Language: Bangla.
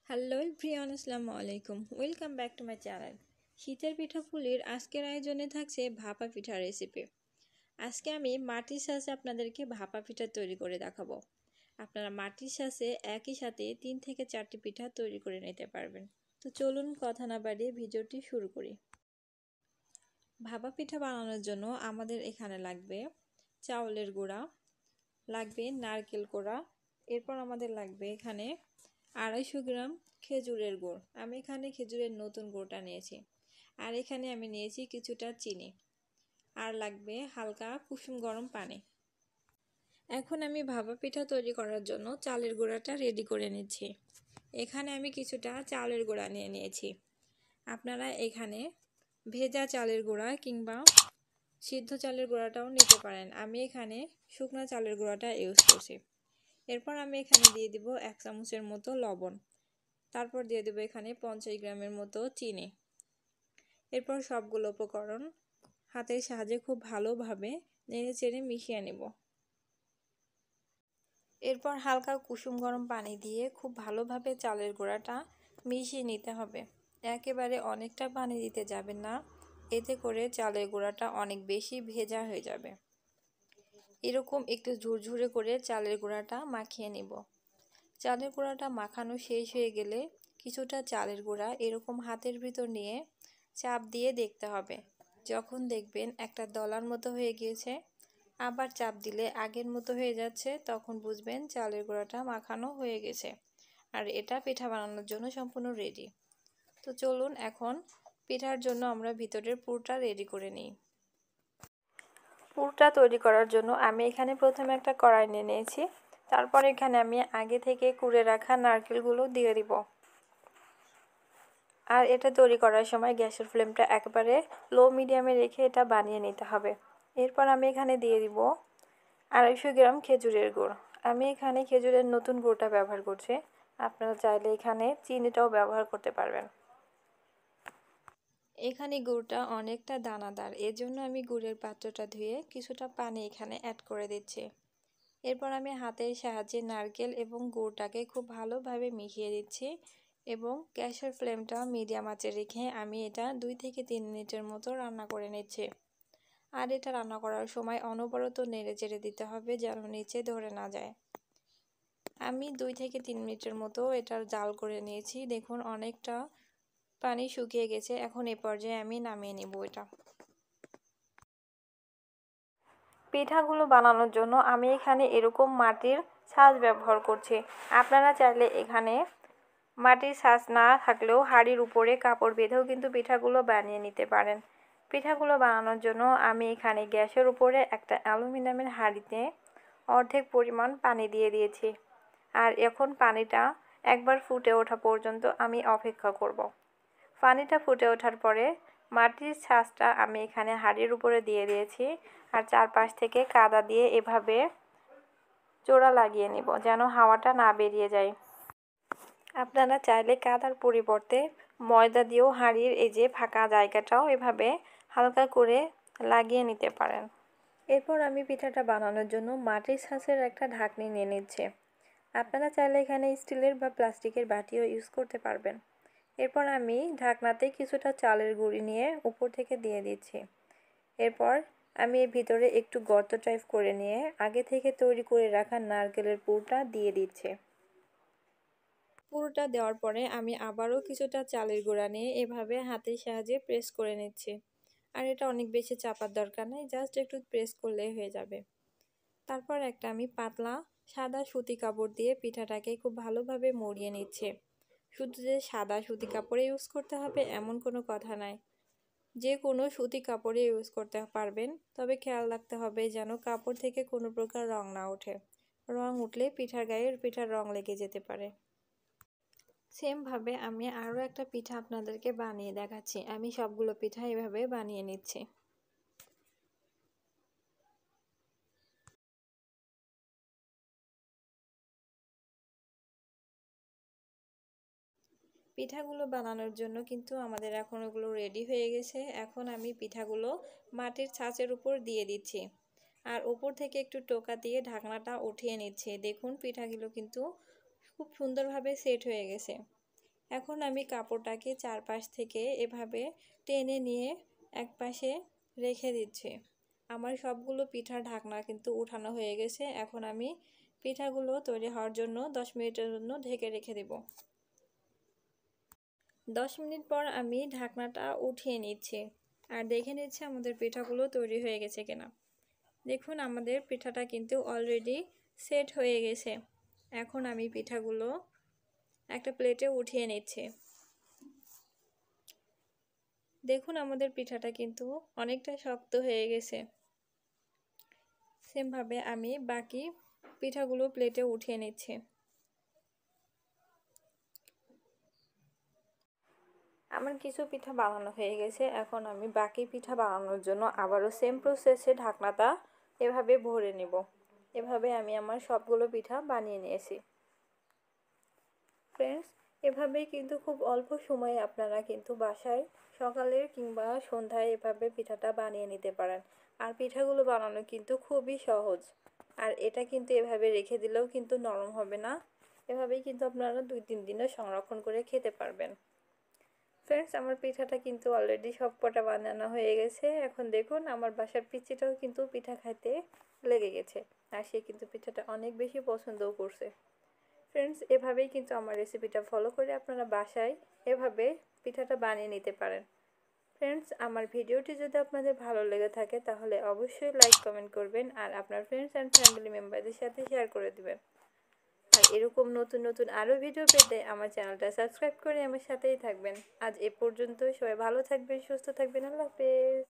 হ্যালো এভরিওয়ান, আসসালামু আলাইকুম। Welcome back to my channel. শীতের পিঠাপুলির আজকের আয়োজনে থাকছে ভাপা পিঠা রেসিপি। আজকে আমি মাটির সাথে আপনাদেরকে ভাপা পিঠা তৈরি করে দেখাবো। আপনারা মাটির সাথে একই সাথে 3 থেকে 4টি পিঠা তৈরি করে নিতে পারবেন। তো চলুন কথা না বাড়িয়ে ভিডিওটি শুরু করি। ভাপা পিঠা বানানোর জন্য আমাদের এখানে লাগবে চাউলের গুঁড়া, লাগবে নারকেল কোড়া, এরপর আমাদের লাগবে এখানে 250 গ্রাম খেজুরের গুড়। আমি এখানে খেজুরের নতুন গুড়টা নিয়েছি। আর এখানে আমি নিয়েছি কিছুটা চিনি, আর লাগবে হালকা কুসুম গরম পানি। এখন আমি ভাপা পিঠা তৈরি করার জন্য চালের গুঁড়াটা রেডি করে নিচ্ছি। এখানে আমি কিছুটা চালের গুঁড়া নিয়ে নিয়েছি। আপনারা এখানে ভেজা চালের গুঁড়া কিংবা সিদ্ধ চালের গুঁড়াটাও নিতে পারেন। আমি এখানে শুকনো চালের গুঁড়াটা ইউজ করছি। এরপর আমি এখানে দিয়ে দিব 1 চামচের মতো লবণ, তারপর দিয়ে দেব এখানে 50 গ্রামের মতো চিনি। এরপর সবগুলো উপকরণ হাতের সাহায্যে খুব ভালোভাবে নেড়েচেড়ে মিশিয়ে নেব। এরপর হালকা কুসুম গরম পানি দিয়ে খুব ভালোভাবে চালের গুঁড়াটা মিশিয়ে নিতে হবে। একেবারে অনেকটা পানি দিতে যাবেন না, এতে করে চালের গুঁড়াটা অনেক বেশি ভেজা হয়ে যাবে। এরকম একটু ঝুরঝুরে করে চালের গুঁড়াটা মাখিয়ে নিব। চালের গুঁড়াটা মাখানো শেষ হয়ে গেলে কিছুটা চালের গুঁড়া এরকম হাতের ভিতর নিয়ে চাপ দিয়ে দেখতে হবে। যখন দেখবেন একটা দলার মতো হয়ে গিয়েছে, আবার চাপ দিলে আগের মতো হয়ে যাচ্ছে, তখন বুঝবেন চালের গুঁড়াটা মাখানো হয়ে গেছে আর এটা পিঠা বানানোর জন্য সম্পূর্ণ রেডি। তো চলুন এখন পিঠার জন্য আমরা ভিতরের পুরটা রেডি করে নিই। পুরটা তৈরি করার জন্য আমি এখানে প্রথমে একটা কড়াই নিয়ে নিয়েছি। তারপর এখানে আমি আগে থেকে কুড়ে রাখা নারকেলগুলো দিয়ে দিব। আর এটা তৈরি করার সময় গ্যাসের ফ্লেমটা একবারে লো মিডিয়ামে রেখে এটা বানিয়ে নিতে হবে। এরপর আমি এখানে দিয়ে দিব 250 গ্রাম খেজুরের গুড়। আমি এখানে খেজুরের নতুন গুড়টা ব্যবহার করছি। আপনারা চাইলে এখানে চিনিটাও ব্যবহার করতে পারবেন। এখানে গুড়টা অনেকটা দানাদার, এজন্য আমি গুড়ের পাত্রটা ধুয়ে কিছুটা পানি এখানে অ্যাড করে দিচ্ছি। এরপর আমি হাতের সাহায্যে নারকেল এবং গুড়টাকে খুব ভালোভাবে মিশিয়ে দিচ্ছি এবং গ্যাসের ফ্লেমটা মিডিয়াম আঁচে রেখে আমি এটা 2 থেকে 3 মিনিটের মতো রান্না করে নিচ্ছি। আর এটা রান্না করার সময় অনবরত নেড়েচেড়ে দিতে হবে যেন নিচে ধরে না যায়। আমি 2 থেকে 3 মিনিটের মতো এটার জাল করে নিয়েছি। দেখুন অনেকটা পানি শুকিয়ে গেছে। এখন এই পর্যায়ে আমি নামিয়ে নিব এটা। পিঠাগুলো বানানোর জন্য আমি এখানে এরকম মাটির ছাঁচ ব্যবহার করছি। আপনারা চাইলে এখানে মাটির ছাঁচ না থাকলেও হাঁড়ির উপরে কাপড় বেঁধেও কিন্তু পিঠাগুলো বানিয়ে নিতে পারেন। পিঠাগুলো বানানোর জন্য আমি এখানে গ্যাসের উপরে একটা অ্যালুমিনিয়ামের হাঁড়িতে অর্ধেক পরিমাণ পানি দিয়ে দিয়েছি। আর এখন পানিটা একবার ফুটে ওঠা পর্যন্ত আমি অপেক্ষা করব। পানিটা ফুটে ওঠার পরে মাটির ছাঁচটা আমি এখানে হাঁড়ির উপরে দিয়ে দিয়েছি আর চারপাশ থেকে কাদা দিয়ে এভাবে জোড়া লাগিয়ে নিব যেন হাওয়াটা না বেরিয়ে যায়। আপনারা চাইলে কাদার পরিবর্তে ময়দা দিয়েও হাঁড়ির এই যে ফাঁকা জায়গাটাও এভাবে হালকা করে লাগিয়ে নিতে পারেন। এরপর আমি পিঠাটা বানানোর জন্য মাটির ছাঁচের একটা ঢাকনি নিয়ে নিচ্ছি। আপনারা চাইলে এখানে স্টিলের বা প্লাস্টিকের বাটিও ইউজ করতে পারবেন। এরপর আমি ঢাকনাতে কিছুটা চালের গুঁড়ি নিয়ে উপর থেকে দিয়ে দিচ্ছি। এরপর আমি এর ভিতরে একটু গর্ত টাইপ করে নিয়ে আগে থেকে তৈরি করে রাখা নারকেলের পুরটা দিয়ে দিচ্ছি। পুরোটা দেওয়ার পরে আমি আবারও কিছুটা চালের গুঁড়া নিয়ে এভাবে হাতের সাহায্যে প্রেস করে নিচ্ছি। আর এটা অনেক বেশি চাপার দরকার নেই, জাস্ট একটু প্রেস করলেই হয়ে যাবে। তারপর একটা আমি পাতলা সাদা সুতি কাপড় দিয়ে পিঠাটাকে খুব ভালোভাবে মুড়িয়ে নিচ্ছি। শুধু যে সাদা সুতি কাপড়ে ইউজ করতে হবে এমন কোনো কথা নাই, যে কোনো সুতি কাপড়ে ইউজ করতে পারবেন। তবে খেয়াল রাখতে হবে যেন কাপড় থেকে কোনো প্রকার রং না ওঠে। রং উঠলে পিঠার গায়ে পিঠার রং লেগে যেতে পারে। সেমভাবে আমি আরও একটা পিঠা আপনাদেরকে বানিয়ে দেখাচ্ছি। আমি সবগুলো পিঠা এভাবে বানিয়ে নিচ্ছি। পিঠাগুলো বানানোর জন্য কিন্তু আমাদের এখন ওগুলো রেডি হয়ে গেছে। এখন আমি পিঠাগুলো মাটির ছাঁচের উপর দিয়ে দিচ্ছি। আর উপর থেকে একটু টোকা দিয়ে ঢাকনাটা উঠিয়ে নিচ্ছে। দেখুন পিঠাগুলো কিন্তু খুব সুন্দরভাবে সেট হয়ে গেছে। এখন আমি কাপড়টাকে চারপাশ থেকে এভাবে টেনে নিয়ে এক পাশে রেখে দিচ্ছি। আমার সবগুলো পিঠার ঢাকনা কিন্তু উঠানো হয়ে গেছে। এখন আমি পিঠাগুলো তৈরি হওয়ার জন্য 10 মিনিটের জন্য ঢেকে রেখে দেব। 10 মিনিট পর আমি ঢাকনাটা উঠিয়ে নিচ্ছি আর দেখে নিচ্ছি আমাদের পিঠাগুলো তৈরি হয়ে গেছে কিনা। দেখুন আমাদের পিঠাটা কিন্তু অলরেডি সেট হয়ে গেছে। এখন আমি পিঠাগুলো একটা প্লেটে উঠিয়ে নিচ্ছি। দেখুন আমাদের পিঠাটা কিন্তু অনেকটা শক্ত হয়ে গেছে। সেমভাবে আমি বাকি পিঠাগুলো প্লেটে উঠিয়ে নিচ্ছি। আমার কিছু পিঠা বানানো হয়ে গেছে। এখন আমি বাকি পিঠা বানানোর জন্য আবারও সেম প্রসেসে ঢাকনাটা এভাবে ভরে নেব। এভাবে আমি আমার সবগুলো পিঠা বানিয়ে নিয়েছি। ফ্রেন্ডস, এভাবেই কিন্তু খুব অল্প সময়ে আপনারা কিন্তু বাসায় সকালের কিংবা সন্ধ্যায় এভাবে পিঠাটা বানিয়ে নিতে পারেন। আর পিঠাগুলো বানানো কিন্তু খুবই সহজ। আর এটা কিন্তু এভাবে রেখে দিলেও কিন্তু নরম হবে না। এভাবেই কিন্তু আপনারা 2-3 দিনও সংরক্ষণ করে খেতে পারবেন। ফ্রেন্ডস, আমার পিঠাটা কিন্তু অলরেডি সব কটা বানানো হয়ে গেছে। এখন দেখুন আমার বাসার পিচ্চিটাও কিন্তু পিঠা খাইতে লেগে গেছে। আর সে কিন্তু পিঠাটা অনেক বেশি পছন্দও করছে। ফ্রেন্ডস, এভাবেই কিন্তু আমার রেসিপিটা ফলো করে আপনারা বাসায় এভাবে পিঠাটা বানিয়ে নিতে পারেন। ফ্রেন্ডস, আমার ভিডিওটি যদি আপনাদের ভালো লেগে থাকে তাহলে অবশ্যই লাইক কমেন্ট করবেন আর আপনার ফ্রেন্ডস অ্যান্ড ফ্যামিলি মেম্বারদের সাথে শেয়ার করে দিবেন। আর এরকম নতুন নতুন আরও ভিডিও পেতে আমার চ্যানেলটা সাবস্ক্রাইব করে আমার সাথেই থাকবেন। আজ এ পর্যন্ত, সবাই ভালো থাকবেন, সুস্থ থাকবেন। আল্লাহ হাফেজ।